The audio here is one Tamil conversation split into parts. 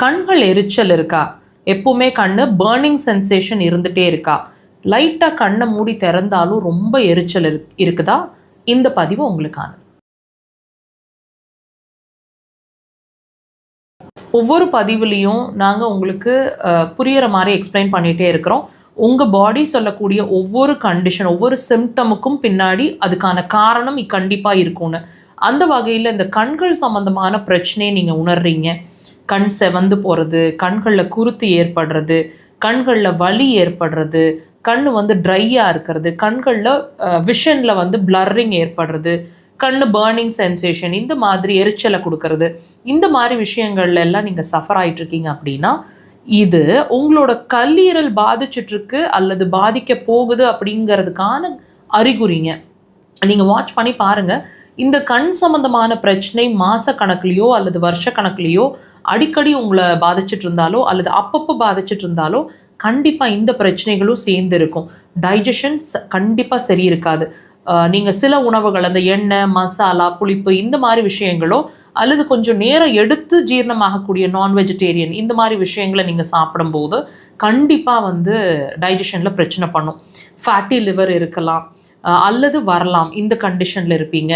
கண்கள் எரிச்சல் இருக்கா? எப்பவுமே கண்ணு பர்னிங் சென்சேஷன் இருந்துகிட்டே இருக்கா? லைட்டாக கண்ணை மூடி திறந்தாலும் ரொம்ப எரிச்சல் இருக்குதா? இந்த பதிவு உங்களுக்கான. ஒவ்வொரு பதிவுலையும் நாங்கள் உங்களுக்கு புரிகிற மாதிரி எக்ஸ்பிளைன் பண்ணிகிட்டே இருக்கிறோம். உங்கள் பாடி சொல்லக்கூடிய ஒவ்வொரு கண்டிஷன், ஒவ்வொரு சிம்டமுக்கும் பின்னாடி அதுக்கான காரணம் கண்டிப்பாக இருக்கும்னு. அந்த வகையில் இந்த கண்கள் சம்மந்தமான பிரச்சனையை நீங்கள் உணர்றீங்க, கண் செவந்து போகிறது, கண்களில் குருத்து ஏற்படுறது, கண்களில் வலி ஏற்படுறது, கண் ட்ரையாக இருக்கிறது, கண்களில் விஷனில் பிளர்ரிங் ஏற்படுறது, கண்ணு பர்னிங் சென்சேஷன், இந்த மாதிரி எரிச்சலை கொடுக்கறது, இந்த மாதிரி விஷயங்கள்ல எல்லாம் நீங்கள் சஃபர் ஆகிட்ருக்கீங்க அப்படின்னா இது உங்களோட கல்லீரல் பாதிச்சிட்ருக்கு அல்லது பாதிக்க போகுது அப்படிங்கிறதுக்கான அறிகுறிங்க. நீங்கள் வாட்ச் பண்ணி பாருங்கள். இந்த கண் சம்மந்தமான பிரச்சனை மாத கணக்குலையோ அல்லது வருஷ கணக்குலையோ அடிக்கடி உங்களை பாதிச்சுட்டு இருந்தாலோ அல்லது அப்பப்போ பாதிச்சுட்டு இருந்தாலோ கண்டிப்பாக இந்த பிரச்சனைகளும் சேர்ந்து இருக்கும். டைஜஷன்ஸ் கண்டிப்பாக சரி இருக்காது. நீங்கள் சில உணவுகள், அந்த எண்ணெய், மசாலா, புளிப்பு, இந்த மாதிரி விஷயங்களோ அல்லது கொஞ்சம் நேரம் எடுத்து ஜீரணமாகக்கூடிய நான் வெஜிடேரியன், இந்த மாதிரி விஷயங்களை நீங்கள் சாப்பிடும்போது கண்டிப்பாக டைஜஷனில் பிரச்சனை பண்ணும். ஃபேட்டி லிவர் இருக்கலாம் அல்லது வரலாம். இந்த கண்டிஷனில் இருப்பீங்க.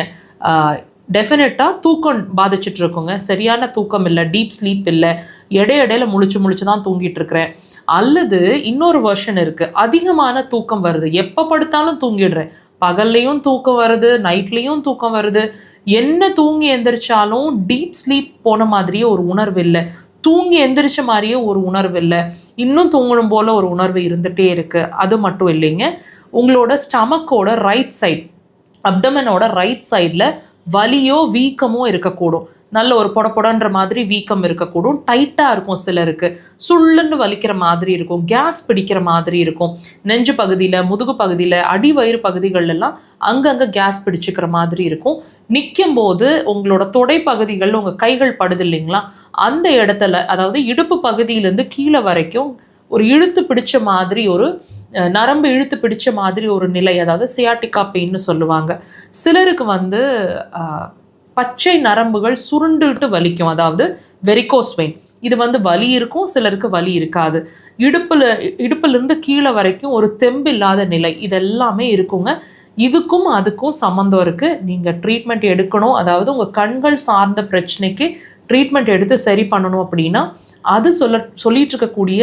டெஃபினட்டாக தூக்கம் பாதிச்சுட்டு இருக்குங்க. சரியான தூக்கம் இல்லை, டீப் ஸ்லீப் இல்லை, இடையில முழிச்சு தான் தூங்கிட்டு இருக்கிறேன். அல்லது இன்னொரு வெர்ஷன் இருக்குது, அதிகமான தூக்கம் வருது, எப்போ படுத்தாலும் தூங்கிடுறேன், பகல்லையும் தூக்கம் வருது, நைட்லேயும் தூக்கம் வருது, என்ன தூங்கி எந்திரிச்சாலும் டீப் ஸ்லீப் போன மாதிரியே ஒரு உணர்வு இல்லை, தூங்கி எந்திரிச்ச மாதிரியே ஒரு உணர்வு இல்லை, இன்னும் தூங்கணும் போல் ஒரு உணர்வு இருந்துகிட்டே இருக்குது. அது மட்டும் இல்லைங்க, உங்களோட ஸ்டமக்கோட ரைட் சைட், அப்டமனோட ரைட் சைடில் வலியோ வீக்கமோ இருக்கக்கூடும். நல்ல ஒரு பொடன்ற மாதிரி வீக்கம் இருக்கக்கூடும். டைட்டாக இருக்கும், சிலருக்கு சுள்ளுன்னு வலிக்கிற மாதிரி இருக்கும், கேஸ் பிடிக்கிற மாதிரி இருக்கும். நெஞ்சு பகுதியில், முதுகு பகுதியில், அடிவயிறு பகுதிகளெல்லாம் அங்கங்கே கேஸ் பிடிச்சிக்கிற மாதிரி இருக்கும். நிற்கும் போது உங்களோட தொடை பகுதிகளில் உங்கள் கைகள் படுது இல்லைங்களா, அந்த இடத்துல, அதாவது இடுப்பு பகுதியிலேருந்து கீழே வரைக்கும் ஒரு இழுத்து பிடிச்ச மாதிரி, ஒரு நரம்பு இழுத்து பிடிச்ச மாதிரி ஒரு நிலை, அதாவது சியாட்டிக்கா பெயின்னு சொல்லுவாங்க. சிலருக்கு பச்சை நரம்புகள் சுருண்டுட்டு வலிக்கும், அதாவது வெரிகோஸ் வெயின். இது வலி இருக்கும், சிலருக்கு வலி இருக்காது. இடுப்புலேருந்து கீழே வரைக்கும் ஒரு தெம்பு இல்லாத நிலை, இதெல்லாமே இருக்குங்க. இதுக்கும் அதுக்கும் சம்மந்தம் இருக்குது. நீங்கள் ட்ரீட்மெண்ட் எடுக்கணும், அதாவது உங்கள் கண்கள் சார்ந்த பிரச்சனைக்கு ட்ரீட்மெண்ட் எடுத்து சரி பண்ணணும் அப்படின்னா அது சொல்லிட்டு இருக்கக்கூடிய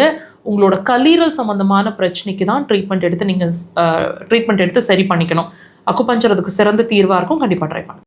உங்களோட கல்லீரல் சம்மந்தமான பிரச்சனைக்கு தான் ட்ரீட்மெண்ட் எடுத்து நீங்கள் ட்ரீட்மெண்ட் எடுத்து சரி பண்ணிக்கணும். அக்குபஞ்சர் அதுக்கு சிறந்த தீர்வாக இருக்கும். கண்டிப்பாக ட்ரை பண்ணுங்கள்.